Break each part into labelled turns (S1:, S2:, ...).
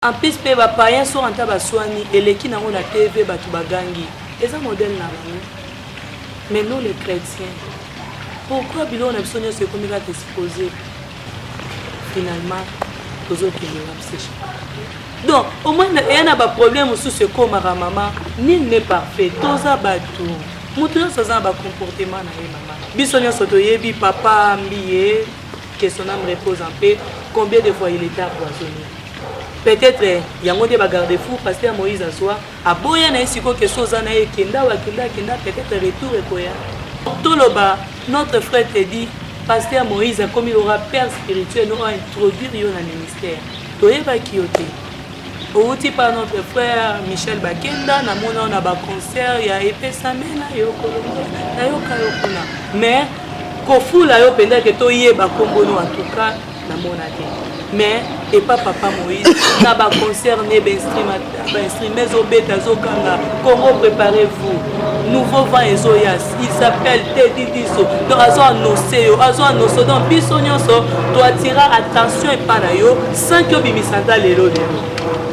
S1: En plus, les païens sont en tabassoani et les qui n'ont la TV, batubagangi. C'est un modèle là. Mais nous, les chrétiens, pourquoi Bilon a besoin de se communiquer à exposer? Finalement, aux autres qui nous donc, au moins, il y a un problème sur ce qu'on a maman. Nul n'est parfait. Tous à bateau. Nous sommes un comportement. Bisogna sotoyebi papa ambié que son âme repose en paix. Combien de fois il était empoisonné? Peut-être il y a un garde-fou parce que Moïse a soi a boya na isiko que soza na kenda wa kenda peut-être retour et koya. Toloba notre frère te dit pasteur Moïse comme il aura père spirituel nous a introduire yo na ministère. Toyeba kiote. Outi par notre frère Michel Bakenda na mona na ba concert ya epesamena yo kolongo na yo kayokuna. Mais kofula yo penda que toyeba kombo no en tout cas na mona te. Mais et pas papa Moïse na ba concerné ben stream mais au bêta zokanga Congo préparez-vous nouveau vent ezoyas il s'appelle Teddy Diso donc azo annoncer donc biso nyonso to attira attention et pas na yo sans que bimisanta lelo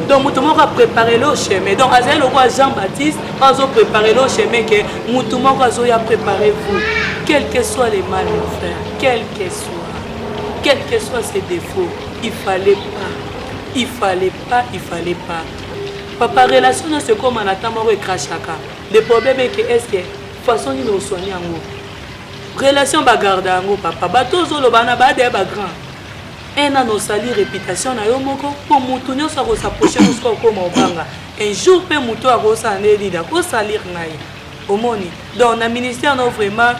S1: donc tout le monde a préparé le chemin donc azali le roi Jean-Baptiste azo préparer le chemin que tout le monde azo ya préparez-vous quel que soit les mal mon frère quel que soit ses défauts, il fallait pas. Papa, relation c'est comme on attend moi crachaka. Le problème est que est-ce que façon ni nous soigner en haut. Relation bagarde en haut papa. Bato zolo bana ba de ba grand. Un an nos sali réputation na yo moko pour mutunyo sa ko s'approcher nous comme obanga. Un jour pe muto a ko sa ndeli da ko salir nai. Omoni. Donc na ministère non vraiment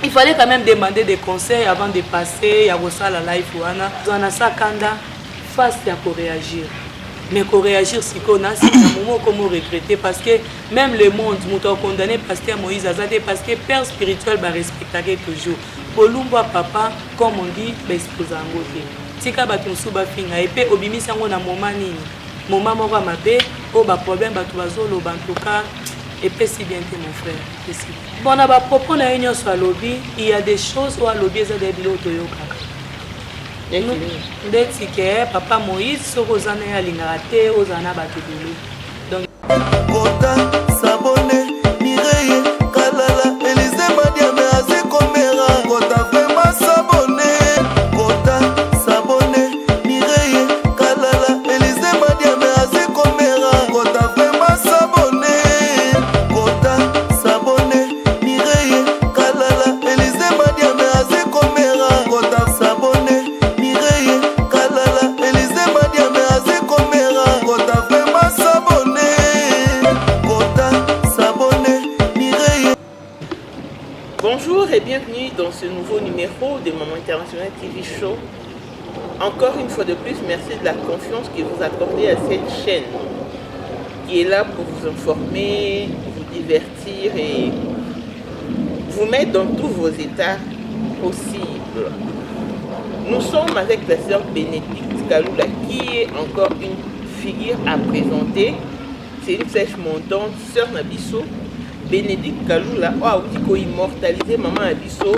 S1: il fallait quand même demander des conseils avant de passer à la life wana on a ça kanda face à pour réagir mais pour réagir si qu'on a c'est un moment comment regretter parce que même le monde mouton condamné pasteur Moïse Azadé parce que père spirituel va respecter toujours bolumba papa comme on dit exposa ngote tika bato suba finga et puis obimisa ngo na moment nini moment moko mabe o ba problème bato bazolo ba en tout cas. Et puis si bien que mon frère. Bon, on a propos na union sur lobby, il y a des choses où à lobby ça des bilots toyoka. Des tickets, papa Moïse, sur aux années à l'ingraté, aux années à battre. Donc, s'abonner, Mireille, Kalala, Élysée, Madiame, Azé, Komera, Kota, vraiment s'abonner, Kota, s'abonner, Mireille, Kalala, Élysée, Madiame, Azé, Komera, Kota, vraiment s'abonner.
S2: Bonjour et bienvenue dans ce nouveau numéro de Maman International TV Show. Encore une fois de plus, merci de la confiance que vous accordez à cette chaîne qui est là pour vous informer, vous divertir et vous mettre dans tous vos états possibles. Nous sommes avec la sœur Bénédicte Kaloula qui est encore une figure à présenter. C'est une flèche montante, sœur Nabiso. Bénédicte Kaloula a immortalisé maman Abisso,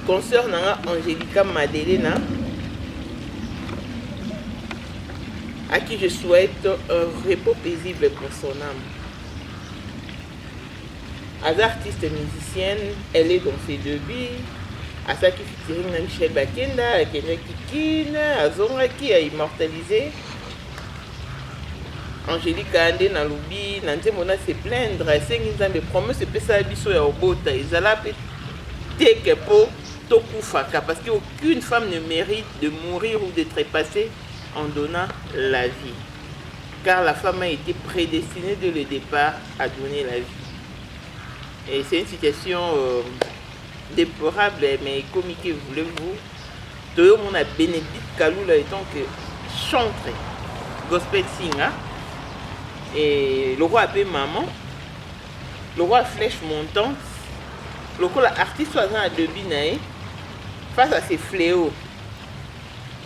S2: consoeur Nanga Angelica Madelena, à qui je souhaite un repos paisible pour son âme. As artiste musicienne, elle est dans ses débuts. À ça qui fait Michel Bakenda, à Kenya Kikine, à Zonga qui a immortalisé. Angélique Ande na lubi nanze mona se plaindre sengi nzambe promesse pesa biso ya obota ezala pe teke po tokufaka parce qu'aucune femme ne mérite de mourir ou de trépasser en donnant la vie car la femme a été prédestinée dès le départ à donner la vie et c'est une situation déplorable mais comique voulez-vous de mon Bénédicte Kaloula étant que chantre gospel singer. Et le roi appelé maman, le roi flèche montante, le roi artiste soit dans la debinae face à ces fléaux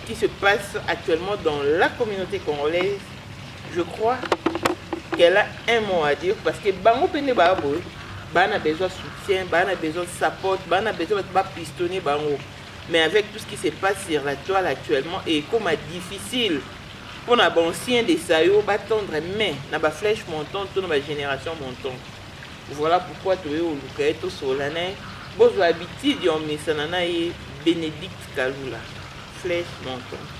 S2: qui se passent actuellement dans la communauté congolaise. Je crois qu'elle a un mot à dire parce que bango pene babo, ban a besoin de soutien, ban a besoin de support, ban a besoin de pistonner bango. Mais avec tout ce qui se passe sur la toile actuellement et comme difficile pour na ancien de sayo batendre mais na ba flèche montante to na ba génération montante. Voilà pourquoi tu es au luka to solane bozo habitude yo misana na ye Bénédicte Kalula flèche montante.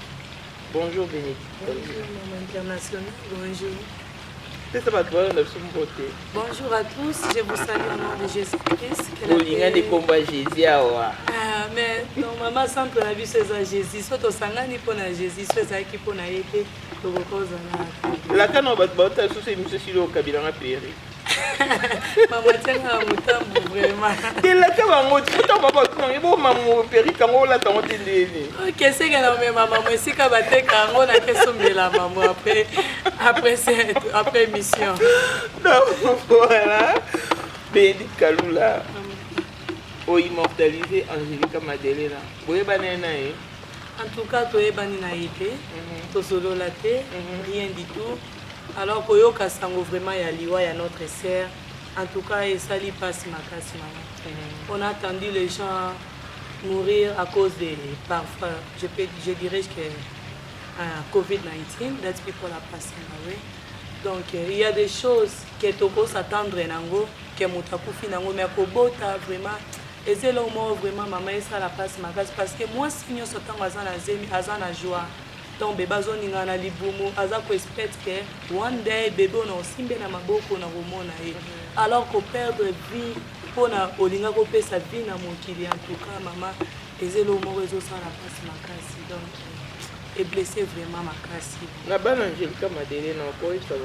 S2: Bonjour Bénédicte.
S1: Bonjour maman international. Bonjour.
S2: C'est ça votre beauté.
S1: Bonjour à tous, je vous salue au nom de Jésus-Christ.
S2: Bolinga de combat Jésus awa.
S1: Ah mais donc maman centre la vie c'est à Jésus. Soit au sangani pour na Jésus, soit à qui pour na été to cause na.
S2: La kana bat bata sous ces monsieur silo kabila na péri.
S1: Maman tena mutambu vraiment.
S2: De la ka bango tuta baba tuno ebo mamu péri kango la tango tendeni.
S1: OK, c'est que non mais maman moi si ka bateka ngo na keso mbela maman après émission.
S2: Donc voilà. Bénédicte Kalula. O immortalisé Angélica Madelena. Boye banena e.
S1: En tout cas, tu es banni na été, tu solo la té, rien du tout. Alors koyoka sango vraiment ya liwa ya notre sœur. En tout cas, et ça lui passe ma casse maman. On a attendu les gens mourir à cause des parfois je dirais que COVID-19 that people are passing away. Donc il y a des choses que toko s'attendre nango que mutakufi nango mais kobota vraiment. Et c'est là où moi vraiment maman et ça la passe ma casse parce que moi si nous sommes azana zemi azana joie donc bébé zone ngana libumu azako expect que one day bébé on simbe na maboko na romona e alors qu'on perdre vie pour na olinga ko pesa vie na mokili en tout cas maman et c'est là où moi réseau ça la passe ma casse donc et blessé vraiment ma casse
S2: na bana Angélica Madelena ko ça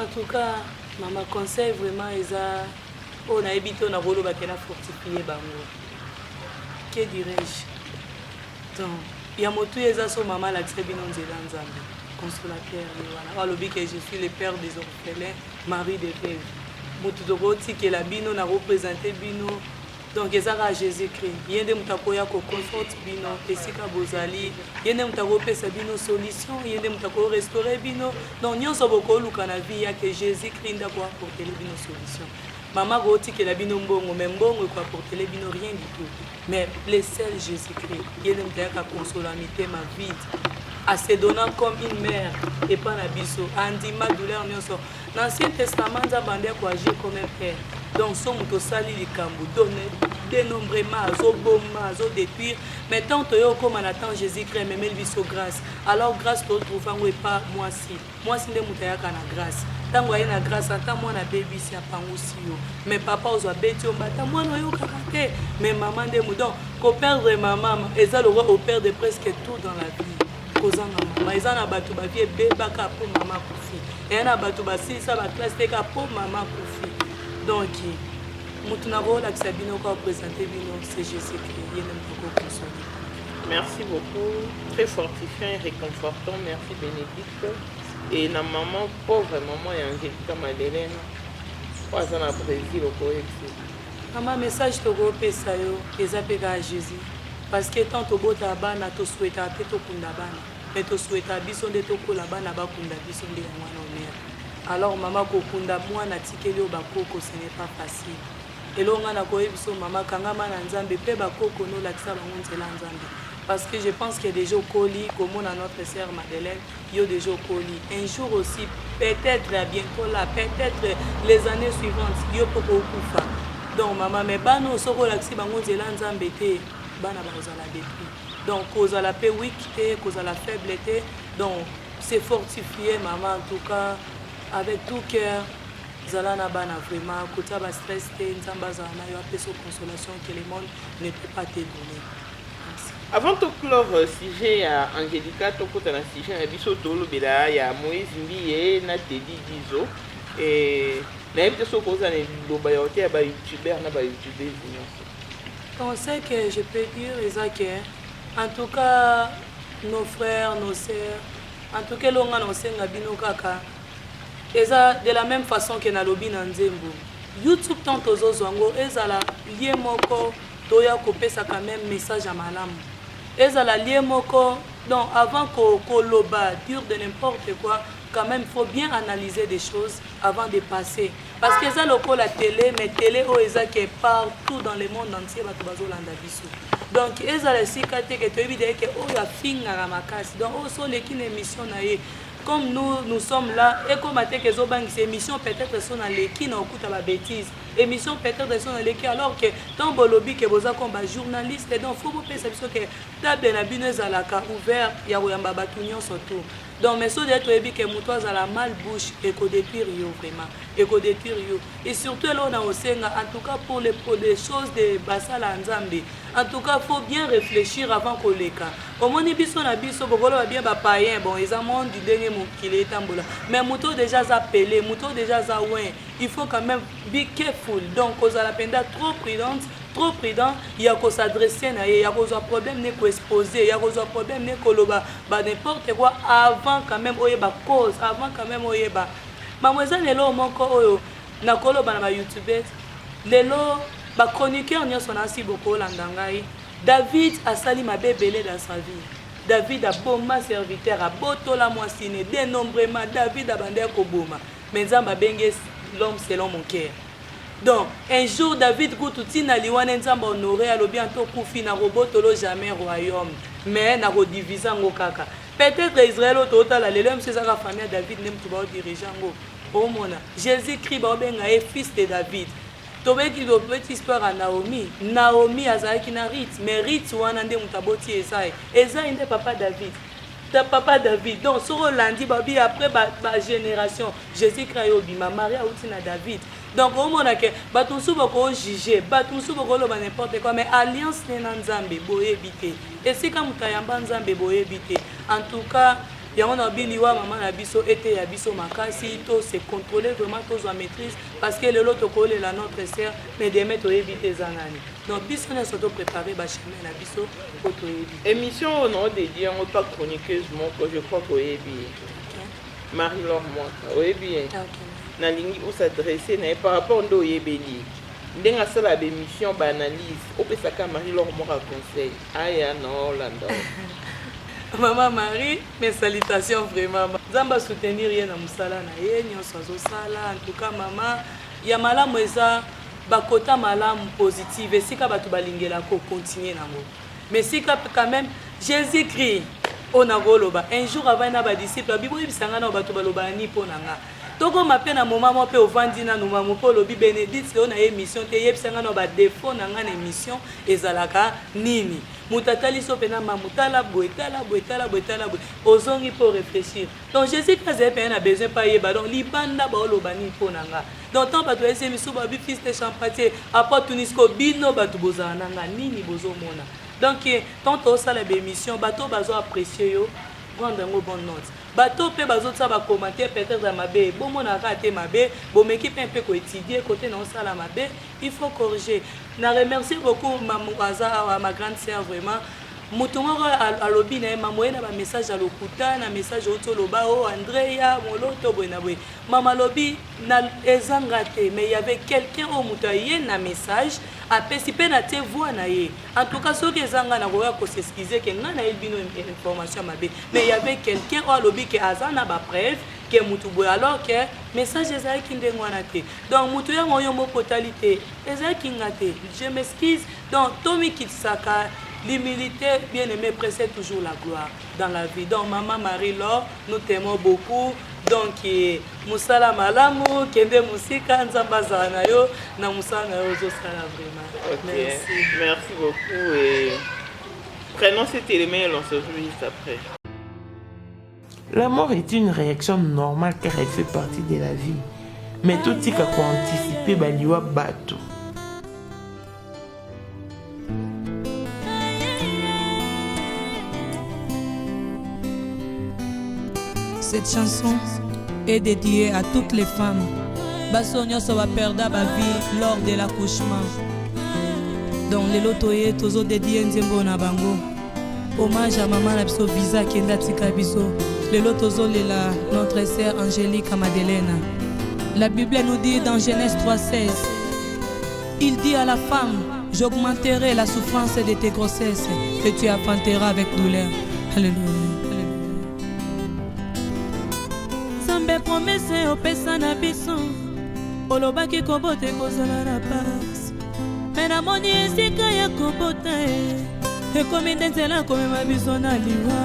S1: en tout cas maman conseil vraiment eza on a évité on a rolo bakena fortifier bango que dirais-je donc il y a motu eza so maman la tsebino nzela nzambe consolateur voilà alobi que je suis le père des orphelins mari des veuves motu tokoti que la bino na représenter bino donc ezaka Jésus-Christ yende mutakoya ko comfort bino esika bozali yende mutako pesa bino solution yende mutako restaurer bino donc nyonso boko luka na vie ya que Jésus-Christ ndako apporter bino solution. Maman goti que la bino mbongo mais mbongo quoi apporter bino rien du tout mais le seul Jésus-Christ yende mutaka consolamité ma vie à se donnant comme une mère et pas na biso andima douleur nyonso dans l'Ancien Testament za bande ko agir comme un père. Donc, si on sali likambo, donner dénombrement, azoboma, azodétruire, mais tant que comme on attend Jésus-Christ, mais il vit sur grâce. Alors, grâce, tu trouves pas moi si. Moi, si ne moutayaka na grâce. Tant que na grâce, tant moi na baby si a pangoussi yo. Mais papa aux abeti on bata moi no yo karaté. Mais maman de moudon, ko perdre maman, et ça le roi au père de presque tout dans la vie. Kozanga maman, ils en a battu ba vie bébé ka pour maman pour fille. Et en a battu ba si ça ba classe te ka pour maman pour fille. Donc, c'est Jésus-Christ.
S2: Merci beaucoup. Très fortifiant et réconfortant. Merci Bénédicte. Et la maman, pauvre maman, et Angélica Madelena, pas en Brésil au correction.
S1: Maman, message de groupe ça yo, ils appellent à Jésus. Parce que tant que tu as bana, tu souhaites à te kunda bana. Mais tu souhaites à bison de toko la bana ba kunda bison de mwana mère. Alors maman kokunda mwana tikeli bakoko ce n'est pas facile. Et longa na koyebiso maman kanga mana nzambe pe bakoko no lakisa bango nzela nzambe. Parce que je pense que des jours coli comme on a notre sœur Madeleine, yo des jours coli. Un jour aussi peut-être bientôt là, peut-être les années suivantes, yo poko kufa. Donc maman mais bano soko lakisi bango nzela nzambe te bana bazala détruit. Donc cause à la paix weak te, cause à la faiblesse. Donc c'est fortifié maman en tout cas avec tout cœur. Zalana bana vraiment côté bas stress te nzamba zana yo apeso consolation que le monde ne peut pas te donner. Merci.
S2: Avant de clore sujet à Angélica to kota na sujet na biso tolo bela ya Moïse Mbiye na Teddy Dizo et na yebite so koza na loba ya ote ba youtubeur na ba youtubeurs nyonso.
S1: On sait que je peux dire que en tout cas nos frères, nos sœurs, en tout cas longa no senga bino kaka eza de la même façon que na lobi na nzembo YouTube tant ozozwango ezala lié moko toya kopesa quand même message à malamu ezala lié moko Donc avant qu'on loba, dire de n'importe quoi, quand même, il faut bien analyser des choses avant de passer. Parce que ça, la télé, mais télé, qui est partout dans le monde entier, donc, ils ont aussi que tu as que oh, la fin à makasi. Donc, oh, les qui émission comme nous sommes là, et comme que ces émissions peut-être sont dans les qui n'ont pas de bêtises. Émission peut-être sont dans les qui alors que tant bolobi que vous avez comme journaliste, donc il faut vous penser que table na binez à la ouvert, il y a un babatunion surtout. Donc, mais si vous avez que moutoise à la mal bouche et qu'on détruire vraiment, et qu'on détruire. Et surtout là on a aussi, en tout cas pour les choses de Basala Nzambe, en tout cas il faut bien réfléchir avant qu'on les cas. Au moins biso na biso bokolo bien ba païen bon ils ont du dernier mot qu'il est tambola. Mais mouto déjà appelé, mouto déjà za ouais. Il faut quand même be careful. Donc aux la peine trop prudente. Trop prudent, il y a qu'à s'adresser, il y a qu'à problème, il y a qu'à exposer, il y a qu'à problème, il y a qu'à n'importe quoi avant quand même, il y a cause, avant quand même, il y a mademoiselle, il y a mon na kolo ba na YouTube, lelo ba chroniqueur n'y a son asi beaucoup landangai. David a sali ma bébé dans sa vie. David a bomba serviteur, a botola moissine, dénombrement, David a bandé koboma. Mais Nzamba bengue l'homme selon mon cœur. Donc, un jour, David Goutouti n'a liwané Nzamba honoré à l'obianto koufi n'a robotolo jamais royaume. Mais n'a redivisé en kaka. Peut-être Israël au total, les hommes c'est ça la famille David n'aime pas diriger en oh mona. Jésus-Christ est fils de David. Tobé qui doit petite histoire à Naomi. Naomi a zaïki na Rit, mais Rit wana nde mutaboti Esaïe. Esaïe nde papa David. Papa David. Donc, sur le lundi, après ma génération, Jésus-Christ obima, Maria outina David. Donc, au moment que Batunsu boko juger, Batunsu boko lo n'importe quoi, mais alliance n'est pas Nzambe boye bité. Et c'est comme Tayamba Nzambe boye bité. En tout cas, il y a un biliwa maman abiso été abiso makasi to se contrôler vraiment tous en maîtrise parce que le lot collé la notre sœur mais des mettre éviter zanani. Donc biso na surtout préparer ba chemin na biso pour to éviter.
S2: Émission au nom dédié en pas chroniqueuse mon que je crois qu'on est bien. Marie-Laure moi, oui bien. Na lingi où s'adresser na par rapport ndo yebeli. Ndenga sala émission ba analyse, au pesaka Marie-Laure moi conseil. Aya non lando.
S1: Maman Marie, mes salutations vraiment. Zamba soutenir rien na musala na ye nyonso azosala. En tout cas maman, ya malamu eza bakota malamu positive esika batu balingela ko continuer nango. Mais sika quand même Jésus-Christ on a goloba un jour avant na ba disciple bibo ibisanga na batu baloba ni ponanga. Toko mape na moma mo pe ovandi na numa mo po lobi Bénédicte on a émission te yebisanga na ba défaut na nga na émission ezalaka nini. Mutatali so pena mamutala boetala ozongi pour réfléchir. Donc Jésus Christ a besoin pas yeba donc libanda ba olobani ponanga. Donc tant bato ese misu ba fils de champatier apporte tunisco bino batu bozana nga nini bozomona. Donc tant au sala émission bato bazo apprécier yo prendre une bonne note. Bato pe bazo ça va commenter peut-être dans ma bé bon mon raté ma bé bon m'équipe un peu ko étudier côté non ça la ma bé il faut corriger. Na remercie beaucoup maman Aza ma grande sœur vraiment mutumoko a lobi na maman na ba message à lokuta na message auto loba o Andrea moloto bona bwe mama lobi na ezangate mais il y avait quelqu'un au mutaye na message a participer na te voix na ye en tout cas ceux qui ezanga na ko s'excuser que nga na bino information mabe mais il y avait quelqu'un au lobi que azana ba preuve que mutubo alors que message ezaki ndengwana te donc mutu ya moyo mo potalité ezaki ngate je m'excuse donc Tommy Kitsaka l'humilité bien aimé précède toujours la gloire dans la vie. Donc maman Marie-Laure nous t'aimons beaucoup. Donc musala malamu kende musika nzamba zana yo na musana yo zosala vraiment.
S2: Okay. Merci beaucoup et prenons cet élément et l'on se retrouve juste après.
S3: La mort est une réaction normale car elle fait partie de la vie. Mais tout ce qu'on anticiper baliwa bato.
S4: Cette chanson est dédiée à toutes les femmes. Basonia va perdre ma vie lors de l'accouchement. Donc les lotoye tozo dédié nzembo na bango. Hommage à maman la biso visa kenda tika biso. Les lotozo lela notre sœur Angélique Madeleine. La Bible nous dit dans Genèse 3:16. Il dit à la femme, j'augmenterai la souffrance de tes grossesses que tu enfanteras avec douleur. Alléluia. Nzambe promese opesa na biso olobaki kobota ekozala na pasi me namoni esika ya kobota ekomi nde nzela komema biso na liwa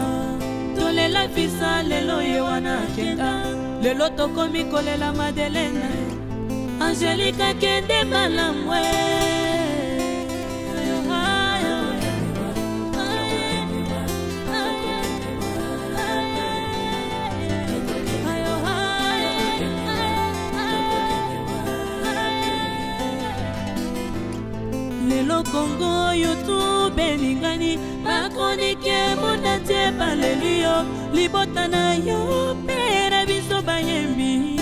S4: tolela fisa lelo ye wana akenda lelo tokomi kolela Madelena Angelique akende malamwe lelo Congo YouTube elingani bakronike monate balelio libota na yo mpe na biso bayembi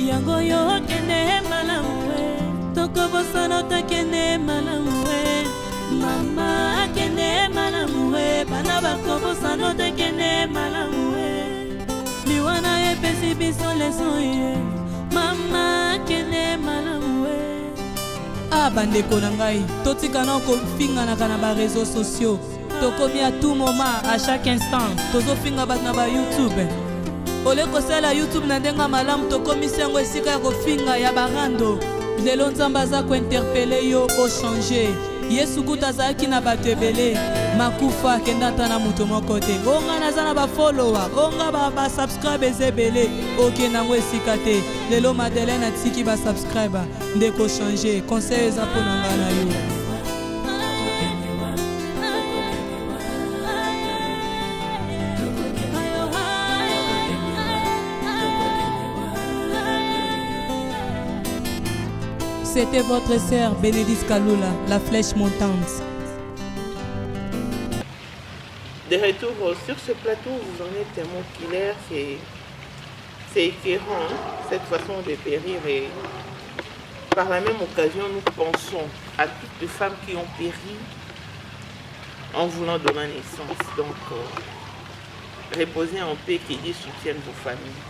S4: yango yo kende malamwe tokobosana takende malamwe mama akende malamwe bana bakobosana takende malamwe liwana epesi biso leso ye mama akende malamwe. Ah bandeko na ngai totika na kofinganaka na ba réseaux sociaux tokomi à tout moment à chaque instant tozofinga bato na ba YouTube ole kosala YouTube na ndenga malamu tokomi sengo esika ya kofinga ya barando lelo Nzambe aza kointerpele yo ochange Yesu kuta azalaki na bato ebele makufa akenda ata na moto moko te onga naza na bafollower onga basubscribe ebele okenda yango esika te lelo Madeleine atiki basubscribe ndeko change conseil eza mpo na ngai na yo. C'était votre sœur Bénédicte Kalula, la flèche montante.
S2: De retour sur ce plateau, vous en êtes témoin clair, c'est écœurant, cette façon de périr. Et par la même occasion, nous pensons à toutes les femmes qui ont péri en voulant donner naissance. Donc, reposez en paix, que Dieu soutienne vos familles.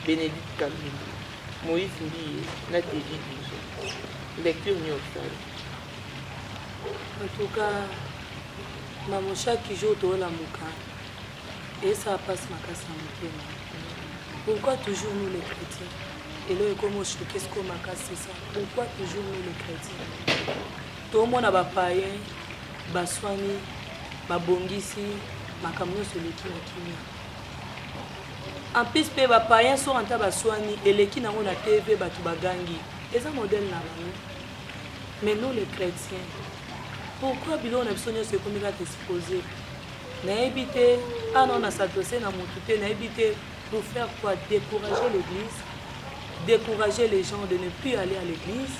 S2: Bénédicte Kalula, Moïse Mbiye, Nathalie Bizo. Lecture Nyosal.
S1: En tout cas, maman chaque jour de la mouka et ça passe ma casse en mouka. Pourquoi toujours nous les chrétiens? Et là comment je qu'est-ce qu'on m'a cassé ça? Pourquoi toujours nous les chrétiens? Tout le monde a des païens, des soignés, des bongisi, des camions sur les qui. En plus, les païens sont en train de soigner et les qui n'ont pas de TV, ils gangi. Et ça modèle là. Mais nous les chrétiens, pourquoi bilon na biso nyonso ekomi kaka exposé? Nayebi te, non na satose na motu te, nayebi te pour faire quoi? Décourager l'église, décourager les gens de ne plus aller à l'église,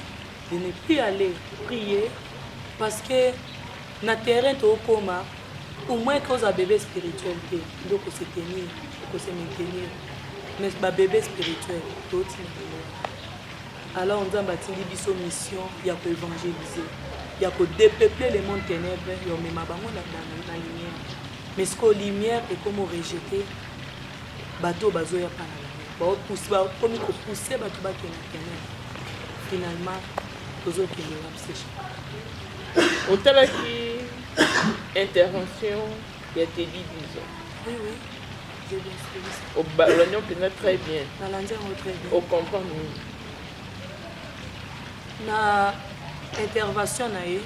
S1: de ne plus aller prier, parce que na terrain to koma, au moins cause à bébé spirituel te, donc se tenir, se maintenir, mais ba bébé spirituel, tout alors on a bâti une mission, il y a pour évangéliser, il y a pour dépeupler les mondes ténèbres, il y a même dans la lumière. Mais ce que la lumière est comme rejeté, bateau bazo ya pas la lumière. Bah comme il faut pousser bateau bateau na ténèbres. Finalement, tous autres qui nous rapprochent.
S2: Au talaki intervention, il y a été dit disons.
S1: Oui oui. J'ai bien suivi ça.
S2: Au ballon peut très bien.
S1: Dans l'Indien très bien.
S2: Au comprendre.
S1: Na intervention na ye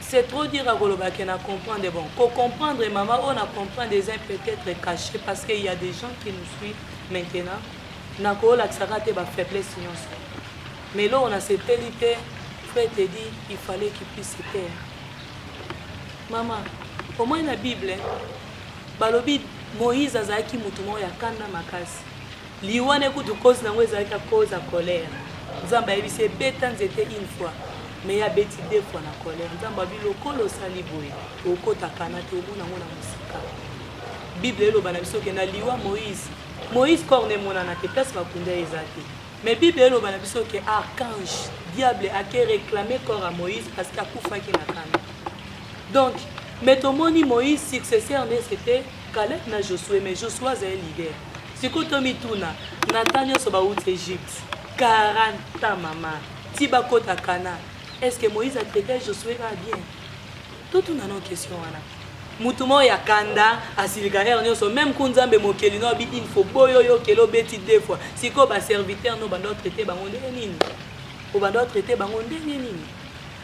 S1: c'est trop dire à Goloba qu'on a comprendre bon qu'on comprendre maman on a comprendre des uns peut-être cachés parce qu'il y a des gens qui nous suivent maintenant na ko la tsarate ba faiblesse sinon mais là on a cette qualité frère te dit il fallait qu'il puisse se taire maman au moins la Bible balobi Moïse azaki mutumo ya kanda makasi liwane kutu cause na ngweza ka cause à colère Nzamba yebise beta nzete une fois mais ya beti deux fois na colère Nzamba bilokolo sali boye okota kana te omona ngona musika Bible eloba na biso ke na liwa Moïse corne mona na te place bakunda ezate mais Bible eloba na biso ke archange diable a réclamé corps à Moïse parce qu'a kufaki na kana donc mais tomoni Moïse successeur ne c'était Caleb na Josué mais Josué est leader sikotomi tuna Nathaniel soba out Égypte 40 ans, maman. Tiba kota kana. Est-ce que Moïse a traité Josué bien? Tout on a nos questions. mutumo ya kanda asilika er nyonso même kunzambe mokeli no bi il faut boyo yo kelo beti deux fois siko ba serviteur no bando traiter bango ndenge nini o bando traiter bango ndenge nini.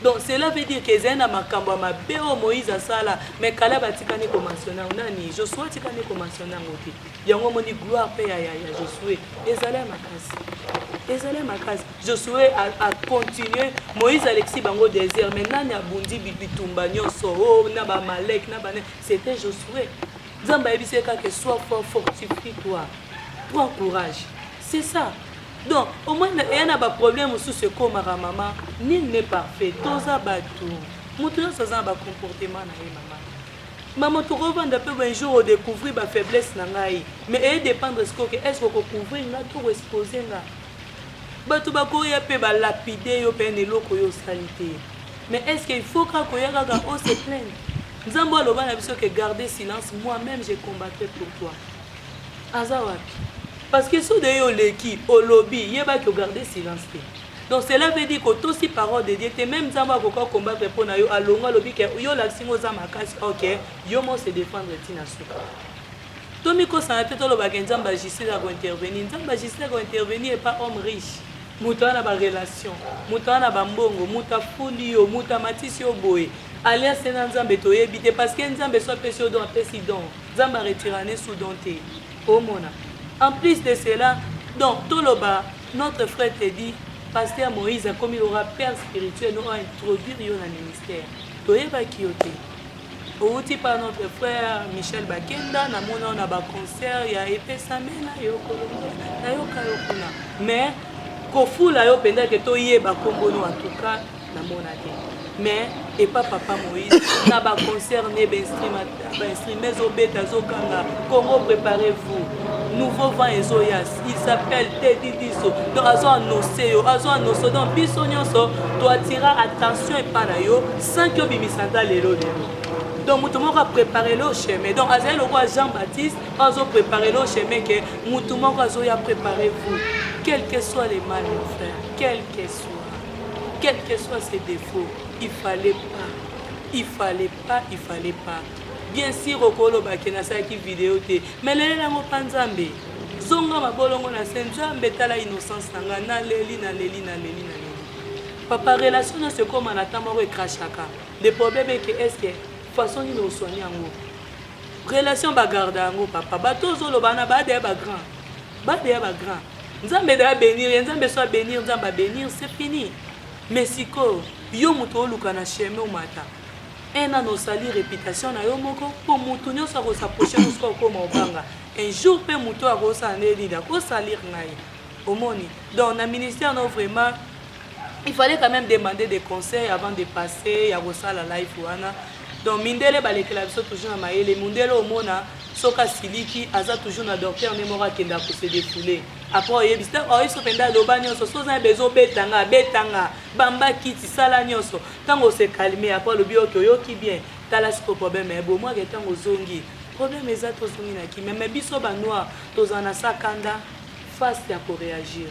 S1: Donc cela veut dire que zena makambo mabe o Moïse asala mais kala batikani ko mentionner nani Josué tikani ko mentionner ngoti yango moni gloire pe ya Josué ezala makasi Josué a continué Moïse Alexis bango désert mais nani abundi bitumba nyonso o na ba Malek na ba c'était Josué. Nzamba ebiseka que sois fort, fortifie-toi, prends courage, c'est ça. Donc, au moins, il y a un problème sous ce comme maman, nul n'est parfait, tous à bateau. Montrez ça dans le comportement de maman. Maman, tu reviens un peu un jour découvrir ma faiblesse, mais elle dépend de ce que est-ce que vous couvrez, tout exposer. Bateau bako ya pe ba lapider yo pe neloko yo salité. Mais est-ce qu'il faut qu'on se plaigne? Nzambo loba na biso que garder silence, moi-même j'ai combattu pour toi. Azawapi. Parce que sous de yo l'équipe, au lobby, il y a que garder silence. Donc cela veut dire que tout si parole de Dieu, même si on va combattre pour nous, à longue lobby que yo l'action aux amakas, ok, yo mo se défendre tina suka. Tomiko ça tête lo bagenza magistrat à intervenir, nzamba magistrat à intervenir et pas homme riche. Muta na ba relation, muta na ba mbongo, muta fulio, muta matisio boy. Alias nzambe to yebite parce que nzambe soit pesio don président, nzamba retirane sous donté. Oh mona. En plus de cela, donc Toloba, notre frère te dit, Pasteur Moïse, comme il aura père spirituel, nous a introduit dans le ministère. Toyeba Kyote. Outi par notre frère Michel Bakenda, on a un concert, il y a épée Samena, mais Kofu la yo penda que Toyeba Kombono en tout cas, na monate. Mais et pas papa Moïse, na ba concert ne ben stream mezo beta zo kanga. Congo préparez-vous. Nouveau vent ezoyas, il s'appelle Teddy Diso. Donc azo annoncer donc biso nyonso to attira attention et pas na yo sans que bimisanta lelo lelo. Donc mutumo a préparé le chemin. Donc azali le roi Jean-Baptiste azo préparer le chemin que mutumo azo ya préparez-vous. Quels que soient les mal mon frère, quels que soient ses défauts, il fallait pas. Bien sûr, Okolo Bakena sa qui vidéo te, mais les langues panzambe. Zonga mabolongo na senjambe tala innocence nanga na leli. Papa relation na se comme on attend moi crachaka. Le problème est que est-ce que façon ni no soigner ngo. Relation ba garder ngo papa. Bato zolo bana ba de ba grand. Nzambe da bénir, nzambe soit bénir, nzamba bénir, c'est fini. Mais si ko yo muto luka na chemin au matin. Un an no sali réputation na yo moko pour muto nyoso ko s'approcher nous ko comme obanga. Un jour pe muto a ko saneli da ko salir ngai. Omoni. Donc na ministère non vraiment il fallait quand même demander des conseils avant de passer ya ko sala live wana. Donc mindele balekela biso toujours na maele mundele omona soka siliki aza toujours na docteur nemora kenda ko se défouler. Après il bista o iso penda loba nyonso so za bezo betanga bamba kiti sala nyonso tango se calmer après le bio que yo ki bien tala ce problème mais bon moi que tango zongi problème eza to zongi na ki mais biso ba noir to zana sakanda face ya ko réagir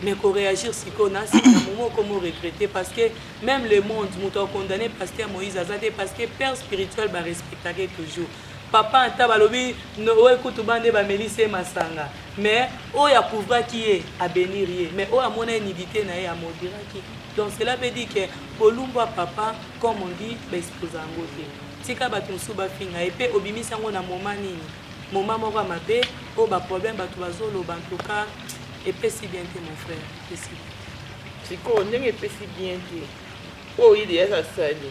S1: mais ko réagir si ko na si na moment comment regretter parce que même le monde muto condamné pasteur Moïse azate parce que père spirituel ba respecter toujours. Papa anta balobi no écoute bande ba melise masanga mais o ya pouvoir qui est à bénir mais o a mon inhibité na ya modira qui donc cela veut dire que polumba papa comme on dit ba exposa ngote tika batu suba finga et pe obimisa ngo na moment nini moment moko mabe o ba problème batu bazolo bantuka et pe si bien te mon frère et si
S2: siko ndenge pe si bien te o il y a ça sali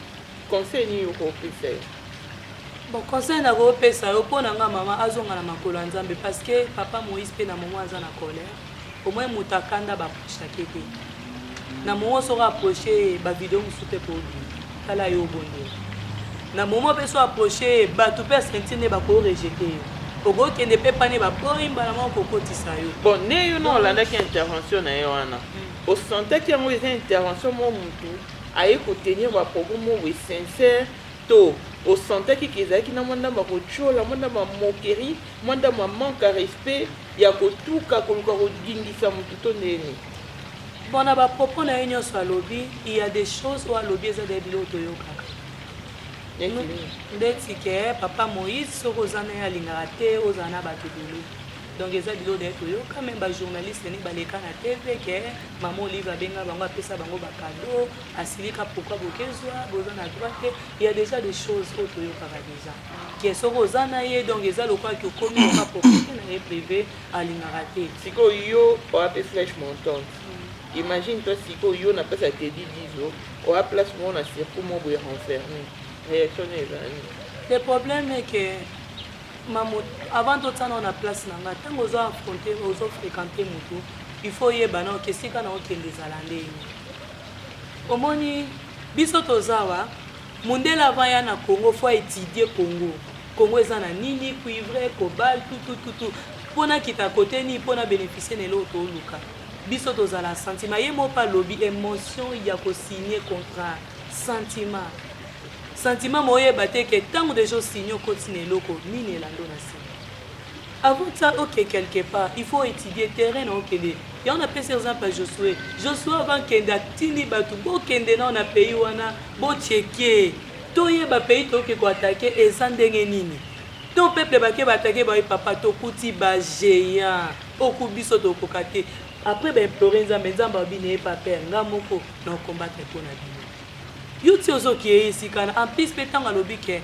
S2: conseil ni ko pesa.
S1: Bon, conseil na ko pesa yo pona nga mama azonga na makolo nzambe parce que papa Moïse pe na moment aza na colère au moins mutakanda ba chaque te na moment so rapprocher ba vidéo musupe ko tala yo bonde na moment pe so approcher ba tout pe sentir ba ko rejeter ogo ke ne pe pas ne ba po imba na ko kotisa yo
S2: bon ne yo no landa ki intervention na yo wana au santé ki ngo les intervention mo mutu aye ko tenir ba programme mo sincère to au santé qui ezaki na mwanda makochola mwanda moquerie mwanda manque à respect ya kotuka koluka kodingisa mutu to ndeni
S1: bon na ba propos na yenyo so alobi il y a des choses où alobi eza de bilo to yokaka ndeti ke papa Moïse soki oza na ye alingaka te ozala na bato ebele donc eza bilo de toyoka même bajournaliste ni baleka na tv ke mama Olive abenga bango apesa bango bakado asilika pourquoi bokezwa boza na droit te il y a déjà des choses oyo toyokaka déjà ke soki oza na ye donc eza lokola ke okomi oka propriété na ye privé alingaka te
S2: sikoyo yo oya mpe flèche montante imagine toi sikoyo yo na place ya tedi 10 ans oya place moko na surcout mo boye renfermé réaction ezali
S1: le problème est que avant totana na place na nga ntango ozo affronte ozo fréquente motu il faut yeba na okesika na okende ezala ndenge omoni biso tozawa mundele avant ya na Congo faut étudier Congo eza na nini cuivre cobalt tout mpona kita kote ni mpona bénéficier na eloko toluka biso tozala sentiment ye mo pa lobi émotion ya kosigner contrat sentiment moyeba te ke ntango deja osigné okoti na eloko nini elando na nsima avant ça ok quelque part il faut étudier terrain na okende yango napesa exemple ya Josué avant kende atindi bato bokende nao na pays wana bocheke toyeba pays toyoki koatake eza ndenge nini to peuple bake baatake bayi papa tokuti bagéant oku biso tokoka te après baimplore nzambe babine ye paper nga moko na okombatre mpona bino yo ti ozoki ye esika na en plus mpe ntango alobi ke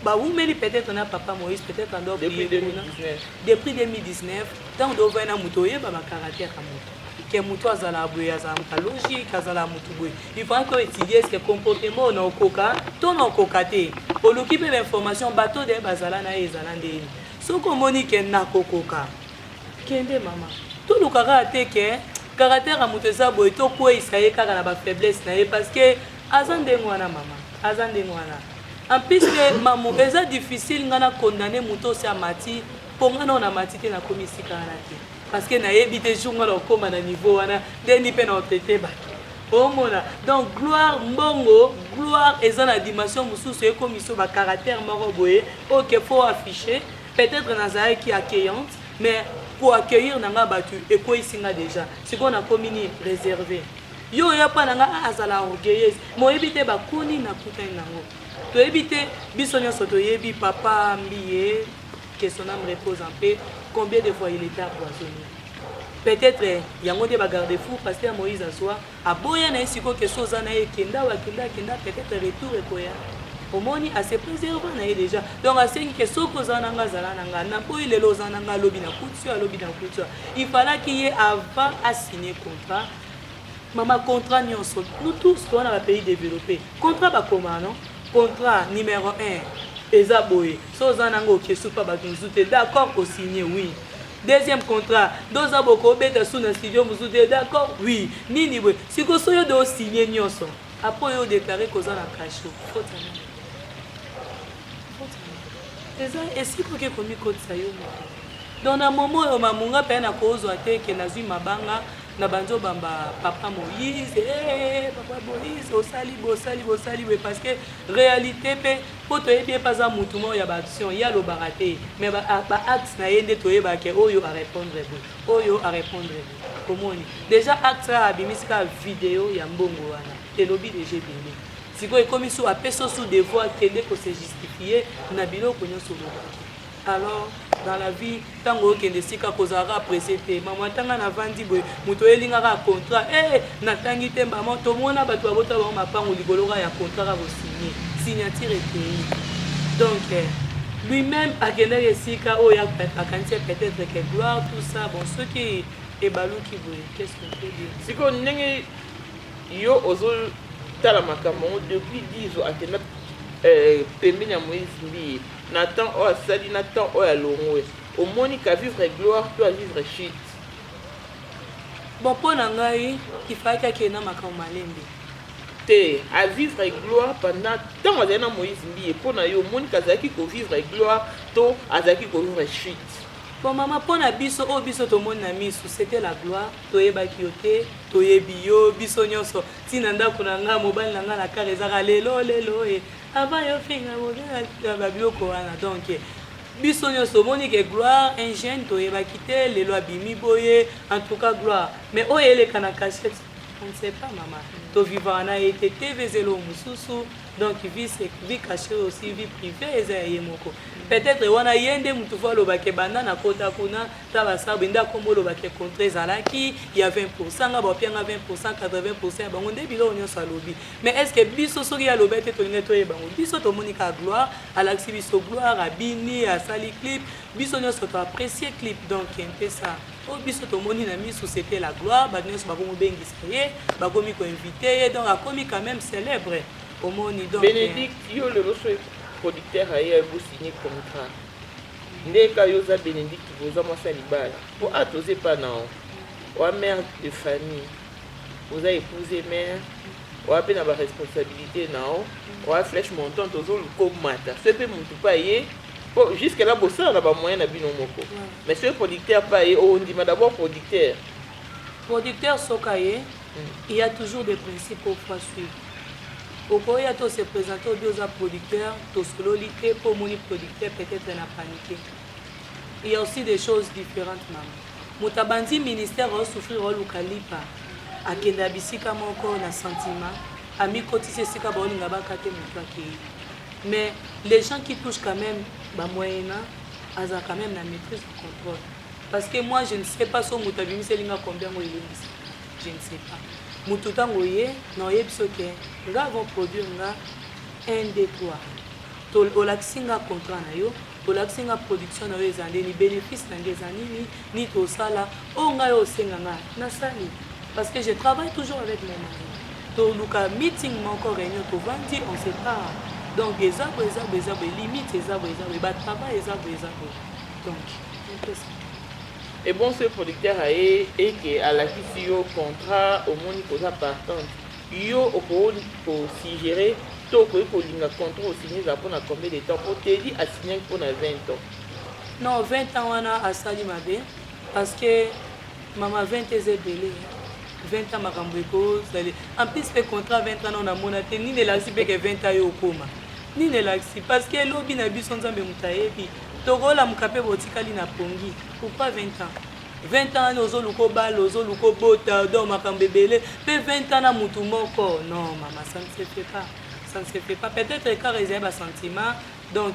S1: bawumeli peut-être na papa Moïse peut-être ando depuis 2019 ntango dovaya na moto oyeba bacaratere ya moto ke moto azala boye azala moto logique azala moto boye il faut que étudier ce comportement na okoka to na okoka te oluki mpe bainformation bato de bazala na ye ezala ndeni soki omoni ke nakokoka kende mama tolukaka te ke caractère ya moto eza boye tokweyisa ye kaka na bafaiblesse na ye parce que aza ndenge wana mama aza ndenge wana en plus que mamu eza difficile nga na condamner moto osi amati mpo nga nao na mati te nakomi esika wana te parce que nayebi te jour nga na okóma na niveau wana ndeni mpe na otete bato omona donc gloire mbongo gloire eza na dimension mosusu ekomiso bacaractère moko boye oke fo afficher peut-être nazalaki accueillante mais pour accueillir nanga bato ekweyisi nga déjà sikoyo nakomi ni réservé yo ya pa nanga azala orgueilleuse moyebi te bakuni na kutani nango toyebi te biso nyonso toyebi papa mbiye que son âme repose en paix combien de fois il était empoisonné peut-être yango nde bagarde-fou parce que Moïse azwa aboya na ye sikoyo ke so oza na ye kenda peut-être retour ekoya omoni ase préserve na ye déjà donc asengi ke soki oza nanga azala nanga na boyi lelo oza nanga alobi na kutu il fallaki ye avant asigner contrat mama contrat nyonso nous tous toza na bapays développé contrat bakoma non contrat numéro 1 eza boye so oza nanga okesu mpa bato mosusu te d'accord osigne oui deuxième contrat doza boko obeta su na studio mosusu te d'accord oui nini boye sikoyo so yo de osigne nyonso apres oyo odeklare koza na kasho eza esika oke komikotisa yo moko donc na momo oyo mamunga mpe na kozwa te ke nazwi mabanga na banzo bamba papa Moïse papa Moïse osali boye parce que réalité mpe mpo toyebi ye paza mutu moko ya baaction ye alobaka te mais baacte na ye nde toyebake oyo arépondre boye oyo arépondre boye komoni déjà acte a abimisika video ya mbongo wana elobi deja ebele sikoyo ekomi so apesa so devoir kende kose justifie na biloko nyonso olobaki alors dans la vie ntango okende esika kozalaka apprécié te mama ntanga navandi boye moto oyelingaka contrat natangi te mama tomona bato babota bango mapango likoloka ya contrat ka kosigne signature ekei donc lui-même akendaki esika oyo akanisi peut-être que gloire tout ça bon soki ebaluki boye qu'est-ce qu'on peut dire
S2: sikoyo ndenge yo ozotala makambo depuis 10 ans akenda pembeni ya Moïse mbiye na temps oyo asali na temps oyo alongwe omoni ka vivre gloire to a vivre chute
S1: bon mpo na ngai ifaki akenda makambo malembe
S2: te a vivre gloire pendant ntango azali na Moïse mbiye mpo na yo omoni kazalaki kovivre gloire to azalaki kovivre chute
S1: bon mama mpo na biso oyo biso tomoni na miso c'était la gloire toyebaki yo te toyebi yo biso nyonso ntina ndako na ngai mobali na ngai na kare ezaka lelo avant yo finga mobali babiloko wana donc biso nyonso omoni ke gloire un jeune toyebaki te lelo abimi boye en tout cas gloire mais oyo eleka na cachette on ne sait pas mama tovivaka na ye te TV ezelo mosusu donc vie cachée aussi vie privée eza ya ye moko peut-être wana ye nde mutu fo alobake banda na kota kuna ta basala bende akombo olobake contrat ezalaki ya 20% nga bapianga 20% 80% ya bango nde biloko nyonso alobi mais est ce que biso soki alobi te tolingi toyeba bango biso tomonika gloire alakisi biso gloire abini asali clip biso nyonso toapprécie clip donc mpe ça o biso tomoni na miso c'était la gloire bato nyonso bakomobengisa ye bakomi koinvite ye donc akomi quand même célèbre omoni donc
S2: Bénédicte yo lelo so producteur aye vous signer contrat ndeka yo za Bénédicte boza mwasa libala po atoze pa nao wa mère de famille vous avez épousé mère wa pe na ba responsabilité nao wa flèche montante ozo luko mata ce pe muntu pa ye po jusque là bossa na ba moyen na bino moko mais ce producteur pa ye on dit d'abord
S1: producteur sokaye il y a toujours des principes qu'il faut suivre. Au Koya, to se présenter aux producteurs, to sololité pour mon producteur peut-être n'a paniqué. Il y a aussi des choses différentes, maman. Mutabandi ministère va souffrir au Lukalipa. A Kendabisika moko na sentiment. Ami kotise sika ba olinga ba kate mutaki. Mais les gens qui touchent quand même ba moyena, aza quand même la maîtrise du contrôle. Parce que moi je ne sais pas so mutabimi selinga combien mo ilingisa. Je ne sais pas. Mututa ngoye na yebsoke nga vont produire nga 1 2 3 to olaksinga contrat na yo olaksinga production na yo ezande ni bénéfice na ngezani ni to sala o nga yo senga nga na sali parce que je travaille toujours avec mon mari to luka meeting moko réunion to vandi on se parle donc ezabo limite ezabo ba travail ezabo donc c'est ça.
S2: Et bon, ce producteur a et que à la qui yo contrat au monde cosa partante yo au pour si gérer to pour linga contrat signer ça pour combien de temps pour te dire à signer pour 20 ans.
S1: Non 20 ans wana asali mabe parce que maman 20 est belé 20 ans makambo ko en plus le contrat 20 ans on a monaté ni ne laxi pe que 20 ans yo koma ni ne laxi parce que lobi na biso nzambe mutayebi tokola mukape botikali na pongi pourquoi 20 ans 20 ans ozo luko bal ozo luko bota do makambe belé pe 20 ans na mutu moko non maman ça ne se fait pas peut-être car ils ont un sentiment donc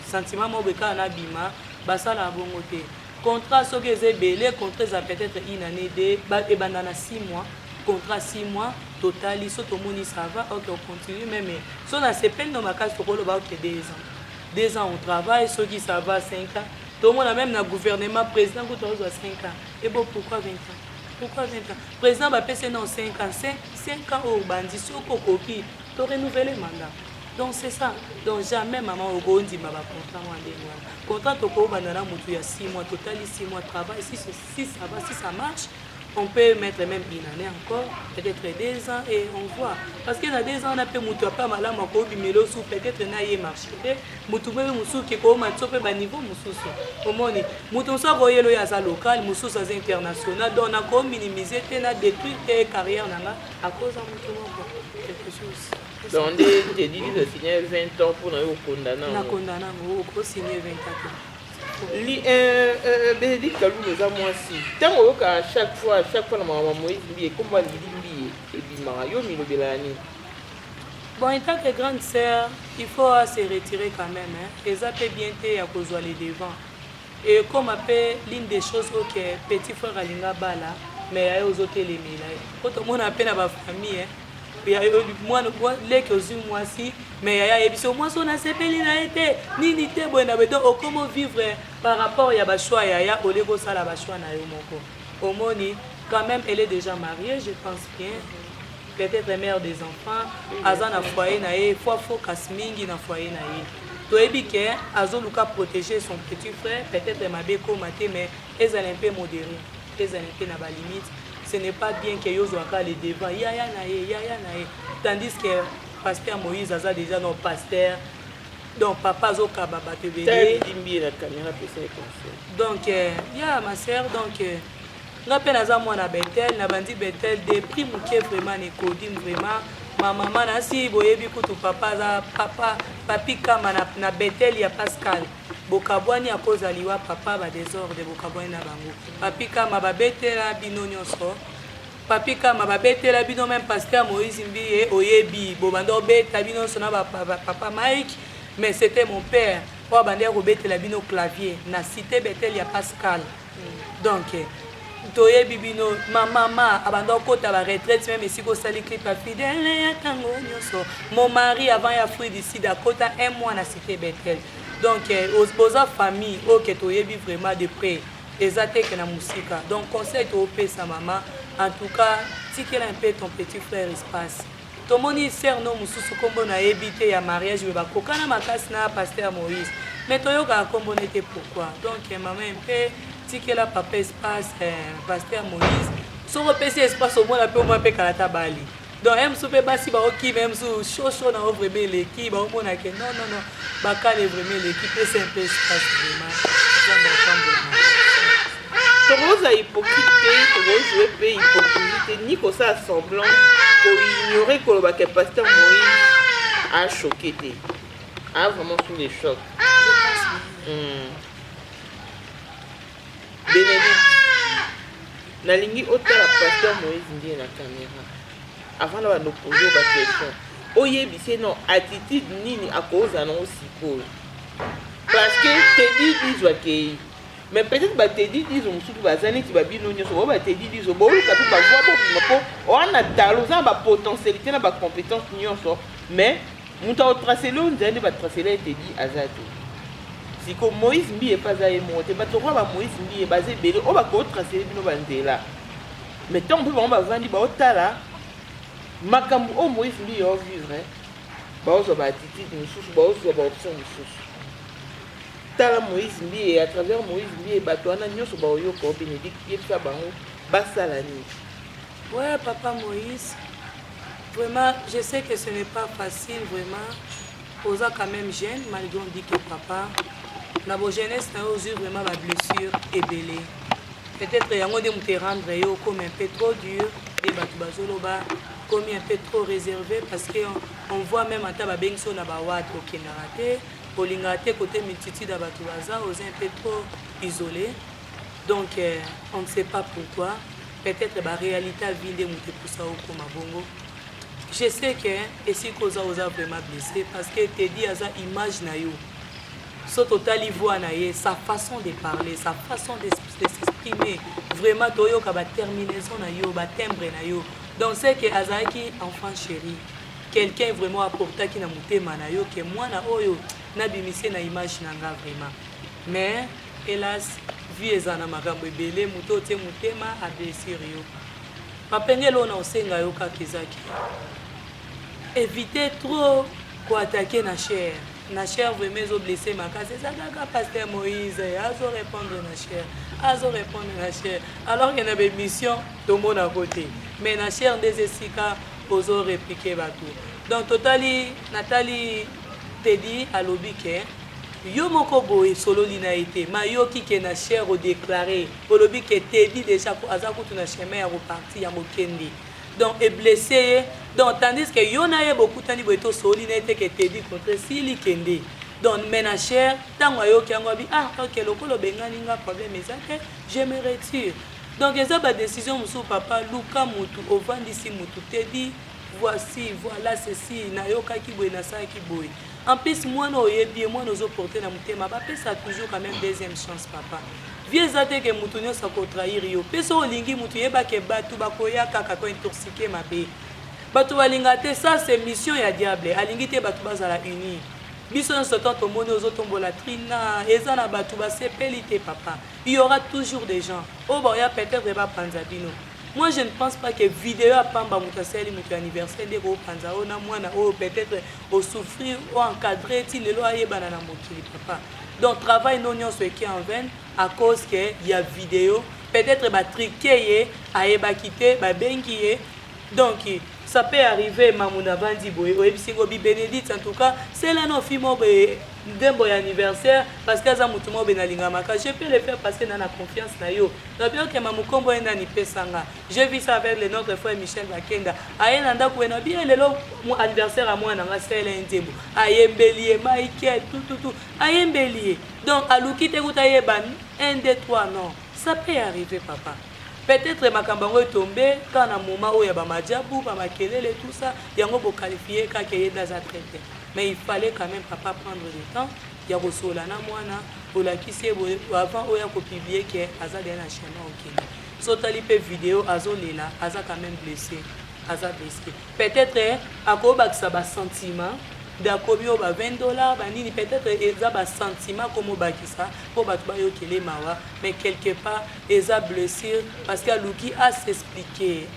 S1: sentiment mo beka na bima basala bongo te contrat soki ezebele contrat za peut-être une année de et bandana 6 mois contrat 6 mois total iso tomoni ça va OK on continue même si on a ces peines dans ma case pour le bas que 2 ans on travaille ceux qui ça va 5 ans tout le monde a même le gouvernement président qui doit 5 ans et bon pourquoi 20 ans président va passer dans 5 ans au bandit soko copie to renouveler mandat donc c'est ça donc jamais maman au gondi ma contrat to ko bandana mutu ya 6 mois total 6 mois de travail si ça va si ça marche on peut mettre même une année encore, peut-être 2 ans et on voit. Parce que dans 2 ans, on a pu moutou pas mal à ma sous peut-être n'a y marché. Moutou même moussou qui est comme un niveau moussou. Au moins, moutou ça voyez le yaza local, moussou ça international. Donc on a comme minimisé, on a détruit tes carrières à cause de moutou quelque chose.
S2: Donc des dit de signer 20 ans pour nous condamner.
S1: On a condamné au signer 20 ans.
S2: Bénédicte Kalou nous a moi si tant à chaque fois la maman Moïse et comment il et bimara yo mi belani.
S1: Bon, en tant que grande sœur, il faut se retirer quand même hein. Et ça peut bien être à cause les devant. Et comme appelle l'une des choses que petit frère Alinga bala mais il y a aux autres les là. Quand on appelle à ma famille hein. Moi les que moi si mais il y a moi son a sepeli na été ni té bona beto comment vivre par rapport ya ba choix ya au lego sala ba choix na yo moko au moni quand même elle est déjà mariée je pense bien peut-être mère des enfants azana foyer na e faut kasmingi na foyer na e to ebike azoluka protéger son petit frère peut-être mabeko maté mais ezala un peu modéré ezala un peu na ba limite. Ce n'est pas bien que Yozo a les devants. Yaya nae. Tandis que pasteur Moïse a déjà nos pasteurs. Donc papa Zoka baba te béni. Donc ma sœur donc rappelle à moi na Bethel, na bandi Bethel des prix mouké vraiment ne codim vraiment. Ma maman na si boyebi kutu papa papi kama na Bethel ya Pascal. Bokabwani a cause aliwa papa ba désordre bokabwani na bango papi kama ba betela bino nyonso papi kama babetela bino même pasteur Moïse Mbiye oyebi bobando beta bino sona papa Mike, mais c'était mon père o bande robetela bino clavier na cité Bethel ya Pascal. Donc toyebi bino mama abando kota ba retraite même si ko sali clip à fidèle ya tango nyoso. Mon mari avant ya fruit d'ici d'Akota un mois na cité Bethel. Donc aux famille OK toyebi vraiment de près. Ezate que na musika. Donc conseil to opé sa maman. En tout cas, si qu'elle a un peu ton petit frère espace. Ton moni sert no mususu kombo na ebité ya mariage ba kokana makasi na pasteur Moïse. Mais toyoka kombo n'était pourquoi. Donc maman un peu si qu'elle a papa espace pasteur Moïse. So repesi espace au moins la peu au moins pe kalata bali. Donc même soupe basi ba oki même sou chaud na vraiment l'équipe ba au moins que non ba kale vraiment l'équipe c'est un peu espace vraiment.
S2: Tokoza hypocrite, tokoza jouer hypocrite, ni ko ça semblant pour ignorer que le pasteur Moïse a choqué, a vraiment sous les chocs. Bénédicte, nalingi ota la pasteur Moïse ndiye na caméra. Avant de nous poser la question, oyebi c'est non attitude nini à cause d'un aussi parce que te dis que mais peut-être que tu dis qu'ils ont surtout bazani qui va bien nous sur va te dire ils ont beaucoup quand tu vas voir on a talent ça va potentialité na ba compétence nyonso mais muta tracer le nzande ba tracer là te dit azati si comme Moïse Mbi est pas à monter ba to ba Moïse Mbi est basé belé on va ko tracer bino bandela mais tant que on va vendre ba otala makambu o Moïse Mbi o vivre ba ozo ba attitude mususu ba ozo ba option mususu tala Moïse Mbi et à travers Moïse Mbi et Batouana Nyoso Baoyo ko Bénédicte Yepsa Bango Basalani.
S1: Ouais, papa Moïse, vraiment, je sais que ce n'est pas facile, vraiment. Osa quand même jeune, malgré on dit que papa, na bo jeunesse na osu vraiment ma blessure est belée. Peut-être yango de me rendre yo comme un peu trop dur, des batu bazoloba comme un peu trop réservé parce que on voit même à taba bengso na ba wat au Kenarate. Polingate côté multitude à Batouaza, aux un peu trop isolés. Donc, on ne sait pas pourquoi. Peut-être que la réalité a vu des moutons pour ça au Komabongo. Je sais que, et si Koza osa vraiment blessé, parce que te dit à sa image naïo, ce total ivoire naïe, sa façon de parler, sa façon de s'exprimer, vraiment, toyo ka ba terminaison naïo, ba timbre naïo. Donc, c'est que Azaki, enfant chéri, quelqu'un vraiment apporté qui n'a mouté manayo, que moi na oyo, na bimisé na image nanga vraiment. Mais hélas vie ezana makambo ebele muto te mutema a blessure yo. Papengelo na osenga yo kakizaki. Évitez trop quoi attaquer na chair. Na chair vraiment zo blessé makase ça kaka pasteur Moïse azo répondre na chair. Azo répondre na chair. Alors qu'il y a une mission tout monde à côté. Mais na chair des esika ozo répliquer batou. Donc totali Nathalie te dit à l'obike yo moko boye solo lina été ma yo ki ke na cher au déclarer olobi ke te dit déjà ko azaku tu na chemin ya reparti ya mokendi donc est blessé donc tandis que yo na ye beaucoup tandi boye to solo lina été que te dit contre si li kende donc ménagère tango yo ki yango bi OK lokolo bengani nga problème ezake je me retire donc eza ba décision musu papa luka mutu ovandisi mutu te dit voici voilà ceci na yo kaki boye na sa ki boye. En plus, moi, moi, nous opportons dans mon thème. Ça toujours quand même deuxième chance, papa. Vieux zate que moutonio ça peut trahir yo. Peso lingi moutonye ba ke batu ba koya kaka ko intoxiquer ma bé. Batu balingate ça c'est mission ya diable. Alingite batu bazala uni. Biso en ce temps to mono zo tombola trina ezana batu ba sepelite papa. Il y aura toujours des gens. Oh bah ya peut-être ba panzabino. Moi, je ne pense pas que vidéo à Pamba Moutaseli, mon anniversaire de Panzao, na moi, peut-être au souffrir ou encadrer, si le loyer banana mokili, papa. Donc, travail non ce qui est en vain à cause qu'il y a vidéo, peut-être ba triquer, à quitter, ba bengier. Donc, ça peut arriver, Mamouna Bandi Boy, ou Ebsingobi Bénédicte, en tout cas, c'est là nos filles d'un bon anniversaire, parce que ça m'a benalingamaka. Je peux le faire parce que dans la confiance na yo. Donc bien que mamu kombo enda ni pesanga. Je vis ça avec le notre frère Michel Bakenda. Aye nanda ko na bien le mon anniversaire à moi na ngasela ndembo. Aye mbelier Michael tout. Aye mbelier. Donc aluki te kutaye ban 1 2 3 non. Ça peut arriver papa. peut-être makambo est tombé quand na moment où il y a bamadiabu bamakelele tout ça yango bo qualifier ka ke dans un traité mais il fallait quand même papa prendre le temps ya kosola na mwana olakisi avant oya ko publier que aza de na chaîne OK so tali pe vidéo azolela aza quand même blessé aza blessé peut-être akobakisa ba sentiment d'akobi ba $20 banini peut-être eza ba sentiment comme bakisa pour batu ba yokele mawa mais quelque part eza blessure parce que Luki a s'expliquer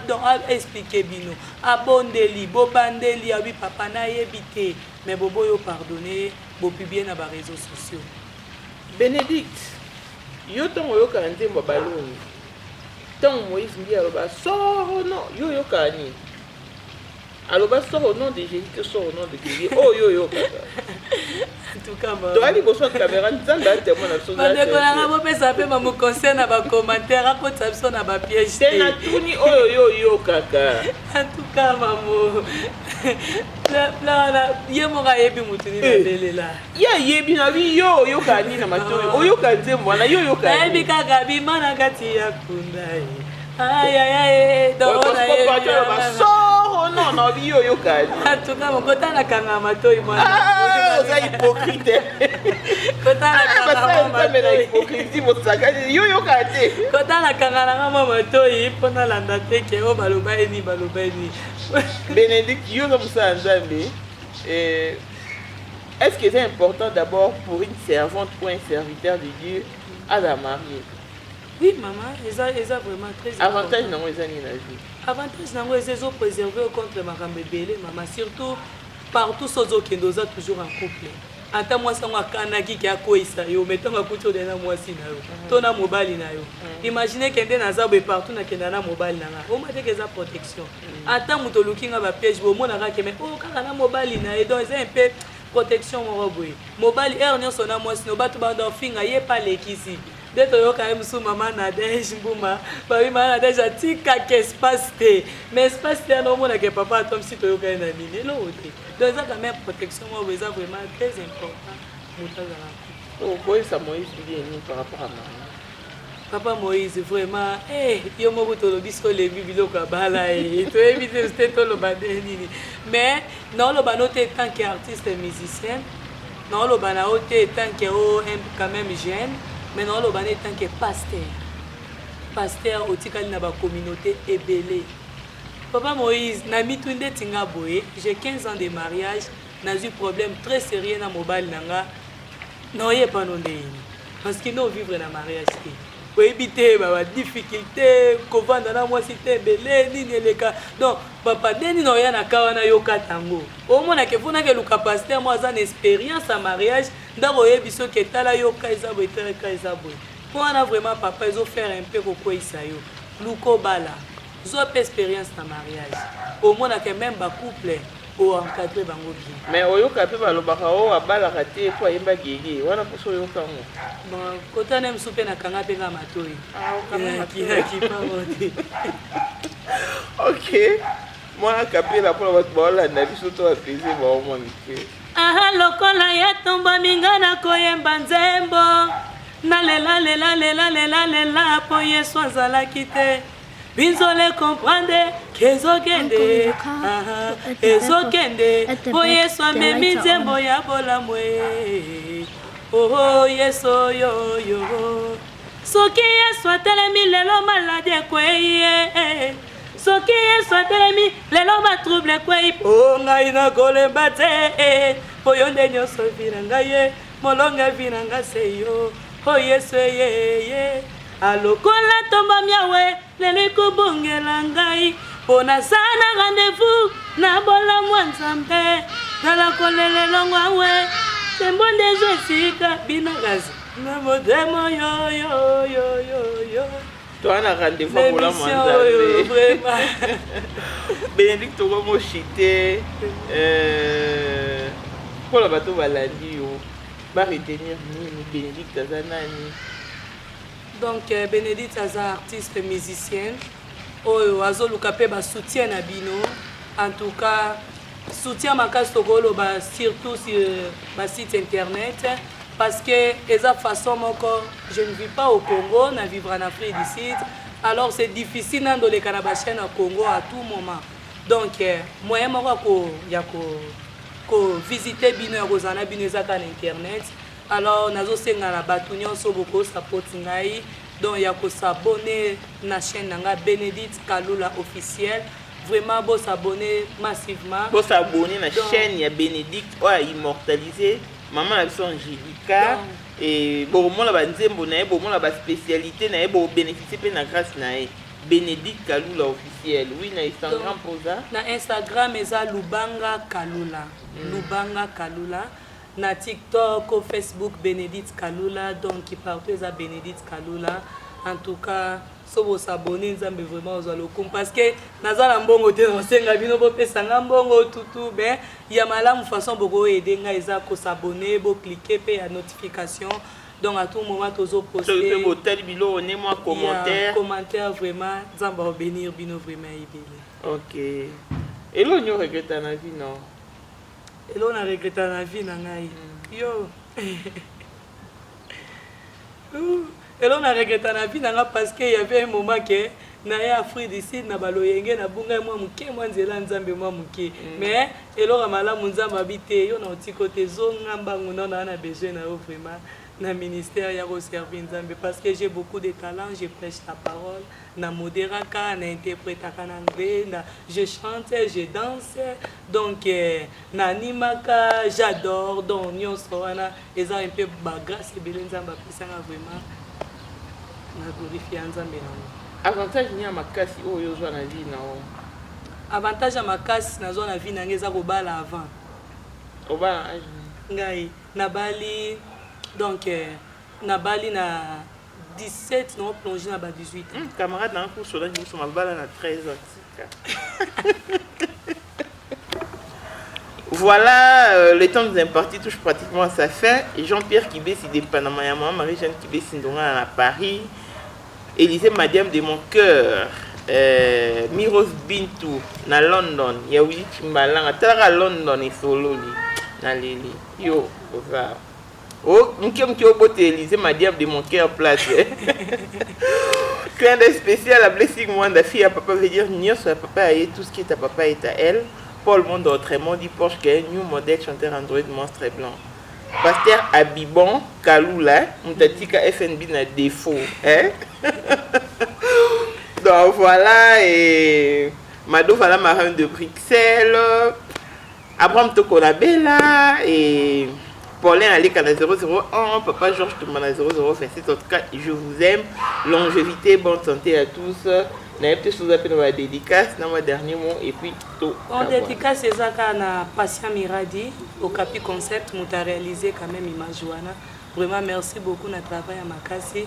S1: donc a expliquer bino abondeli bobandeli abi papa na yebité mais bobo yo pardonner bo publier na ba réseaux sociaux.
S2: Bénédicte yo tongo yo kante mbabaloni tongo Moïse ndi aloba sort non yo yo kani aloba sort au nom de Jésus que sort au nom de Jésus oh yo yo
S1: En tout cas bon
S2: toi ali boso caméra nzanda témoin na so
S1: na ko na bo pesa pe mamu conseil na ba commentaire a ko tsabiso na ba piège
S2: te na tuni oh yo yo kaka
S1: en tout cas mamu la yemo ga yebi mutuni na dele la
S2: ya yebi na bi yo yo kani na matoi oh yo kanze mwana yo yo kani
S1: yebi kaka bi mana kati ya kundai ay ay ay do na yebi
S2: sort non non bi yo yo kani
S1: en tout cas mon kota na kanga matoi mwana
S2: oza hypocrite
S1: kota na kanga matoi
S2: hypocrite mosaka yo yo kate
S1: kota na kanga na mama matoi pona landa te ke o baloba eni
S2: Bénédicte yo comme ça nzambe est-ce que c'est important d'abord pour une servante ou un serviteur de Dieu à la marier?
S1: Oui maman eza vraiment très important.
S2: Avantage nango eza ni na vie.
S1: Avantage nango eza préserver contre makambo ebele maman surtout partout sozo kendo oza toujours en couple. Ata mwasi yango akanaki ke akoyisa yo metango akuti ode na mwasi na yo to na mobali na yo imagine kende naza boye partout nakenda na mobali na nga omate ke eza protection ata moto oluki nga bapiège bomonaka ke me o kaka na mobali na ye donc eza un peu protection moko boye mobali ere nyonso na mwasi no bato badofinga ye pa lekisi nde toyoka ye mosusu mama Nadège mbuma babi mama Nadège atikaka espace te mais espace te yana omonaka papa atomisi toyoka ye na nini eloko te donc eza quand même protection moko eza vraiment très important moto azala
S2: okoyisa Moïse bilieni par rapport à Marie.
S1: Papa Moïse vraiment yo moko tolobi so lebi biloko ya bala toyebi te toloba nde nini mais naoloba no te tant que artiste musicien naoloba na o te tant que o quand même jeune mais naoloba ne tant que pasteur otikali na bacommunauté ebele. Papa Moïse na mitu nde tinga boye j'ai 15 ans de mariage nazi problème très sérieux na mobile nanga naoyepa no ndeni parce que no vivre na mariage te oyebi te ba difficulté kovanda na mwasi te ebele nini eleka donc papa ndeni naoya na kawa na yoka tango omona ke funa ke luka pasteur mo aza na expérience à mariage ndako oyebi soki etala yoka eza boye tereka eza boye mpo wana vraiment papa ezofaire un peu kokweyisa yo luka obala zwa pe expérience na mariage omona ke même bacouple oencadre bango bien
S2: mais oyoka mpe balobaka o abalaka te po ayemba gege wana mposo oyoka ngo
S1: bon kotana mosu mpe nakanga mpe nga matoi kipango te
S2: ok mwana kapela mpona bato baolanda biso to bapese baomoni te
S1: aha lokola ye tombami nga na koyemba nzembo nalela po yesu azalaki te binzole comprendre kezokende ezokende po yesu amemi nzembo ya bolamu oh yesu yoyo soki yesu atelemi lelo maladi ekweye soki yesu atelemi lelo batrouble ekwei po ngai nakolemba te po yo nde nyonso evi na ngai ye molongo evi na ngai se yo o yesu eyeye alokola tomba miawe lelo ekobongela ngai mpo naza na rendez-vous na bolamu ya nzambe tala kolelelongo awe tembo nde ezo esika binakazi na motema yo
S2: toana rendez-vous bolamu ya nzambe Bénédicte tokomoshite mpona bato balandi yo baretenir nini Bénédicte aza nani?
S1: Donc Bénédicte aza artiste musicienne oyo azoluka pe ba soutien na bino en tout cas soutien makasi tokoloba surtout sur ma site internet parce que eza façon moko je ne vis pas au Congo na vivre en Afrique du Sud alors c'est difficile dans les canabas chaîne à Congo à tout moment. Donc moyen moko ya ko visiter bino rozana bino ezaka na internet. Alors nazo senga na batu nyonso boko support ngai. Donc ya ko s'abonner na chaîne nanga Bénédicte Kalula officiel. Vraiment beau s'abonner massivement.
S2: Beau s'abonner na chaîne ya Bénédicte ou immortaliser maman la son Angélica et bon mon la banzembo na bon mon la spécialité na bon bénéficier pe na grâce na Bénédicte Kalula officiel. Oui na Instagram pour ça.
S1: Na Instagram eza Lubanga Kalula. Lubanga Kalula. Na TikTok, au Facebook Bénédicte Kalula. Donc qui partout eza Bénédicte Kalula. En tout cas, si vous s'abonnez, vous avez vraiment aux parce que naza la mbongo te senga bino bo pesa mbongo tout ben il y a malamu façon beaucoup aider nga eza ko s'abonner, bo cliquer pe ya notification. Donc à tout moment tozo poster.
S2: Vous tel bilo on moi commentaire.
S1: Commentaire vraiment zamba bénir bino vraiment ibele.
S2: OK. Et là on regrette na vie non.
S1: Et là on a regretté na vie na ngai. Yo. Et là on a regretté na vie na parce que il y avait un moment que na ya Afrique d'ici na baloyenge na bunga moi muke moi nzela nzambe moi muke mais elora malamu nzambe habité yo na otikote zonga mbangu na na besoin na vraiment na ministère ya servir nzambe parce que j'ai beaucoup de talent, je prêche la parole na moderaka na interprétaka na anglais na je chante, je danse donc na animaka j'adore donc nyonso wana eza un peu ba grâce ebele nzambe apesanga vraiment na glorifier nzambe na
S2: avantage ni ya makasi oyo ozwa na vie na o
S1: avantage ya makasi nazwa na vie nange eza kobala avant
S2: obala
S1: ngai na bali donc na bali na 17 non plongé na ba 18
S2: camarade na cours solange nous sommes bala na 13 ans. Voilà, le temps nous est imparti touche pratiquement à sa fin. Et Jean-Pierre Kibesi de Panama, Marie-Jeanne Kibesi à Paris, Élisée Madiam de mon cœur, Miros Bintou na London, Yaoui Chimbalanga, Tara London et Solo na Lili. Yo, ça. Oh, nous qui au bout Élisée Madiam de mon cœur place. Clin d'œil spécial à Blessing Mwanda, fille à papa veut dire Nios à papa et tout ce qui est à papa est à elle. Paul Monde autrement dit Porsche Gaël, new modèle chanteur Android monstre blanc. Pasteur Abibon Kalula, Mtatika FNB na défaut. Hein? Donc voilà, et Mado voilà Marin de Bruxelles, Abraham Tokolabella et Paulin Alek à 001, Papa Georges Touman à 0027. En tout cas, je vous aime. Longévité, bonne santé à tous. N'ayez peut-être chose à peine dans la dédicace, dans mon dernier mot, et puis tout.
S1: En dédicace, c'est ça qu'on a Patient Miradi, au Capi Concept, nous avons réalisé quand même Image Joana. Vraiment, merci beaucoup de travail à Makassi.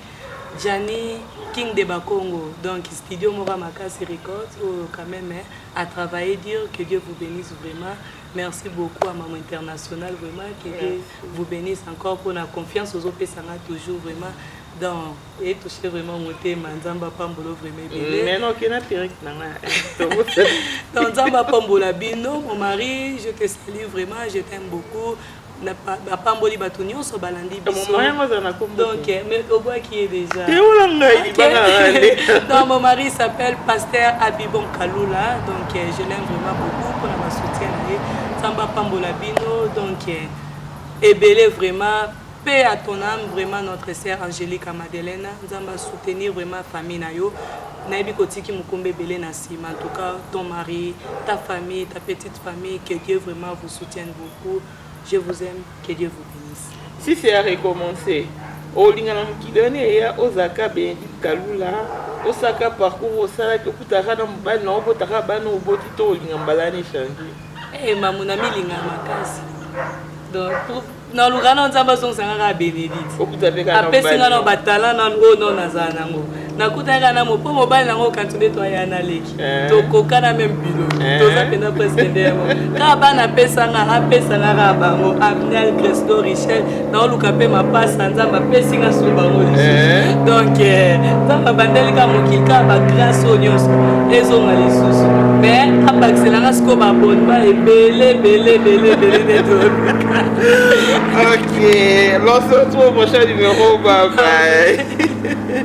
S1: Gianni King de Bakongo, donc studio Mora Makassi Records, quand même, à travailler, dire que Dieu vous bénisse vraiment. Merci beaucoup à Maman International, vraiment, que Dieu vous bénisse encore pour la confiance aux autres, ça toujours vraiment. Donc, et toucher vraiment mon thème, Nzamba Pambolo vraiment bien.
S2: Mais non, qu'il y a perruque,
S1: donc, Nzamba Pambola Bino, mon mari, je te salue vraiment, je t'aime beaucoup. Pamboli Batunio, so balandi biso. Donc, mais au bois qui est déjà. Donc, mon mari s'appelle Pasteur Abibon Kalula, donc je l'aime vraiment beaucoup pour la soutien. Nzamba Pambola Bino, donc, Ebele vraiment. Paix à ton âme, vraiment notre sœur Angélique Madeleine. Nous allons soutenir vraiment la famille. Naïbi Kotiki Mukombe Belé Nassim. En tout cas, ton mari, ta famille, ta petite famille, que Dieu vraiment vous soutienne beaucoup. Je vous aime, que Dieu vous bénisse.
S2: Si c'est à recommencer, au Lingalam qui donne, il y a Osaka Bénédicte Kalula, Osaka parcours, Osaka, Kutara, Nambana, Obotara, Bano, Obotito, Lingambalane changé.
S1: Eh, Mamounami Lingamakasi. Donc, na lugano nzamba songanga Bénédicte apesinga na batala na ngo no nazana ngo nakutanga na mo po mobile nango kantune to yana leki to kokana même bilo to za pena presque ndemo ka bana pesanga apesanga ka bango Abnel Cresto Richel na luka pe mapasa nzamba pesinga so bango donc nzamba bandeli ka mokika ba grâce onyos ezonga lisusu mais abaxelanga sko ba bonba ebele
S2: Ok, l'on se retrouve au prochain numéro. Bye bye.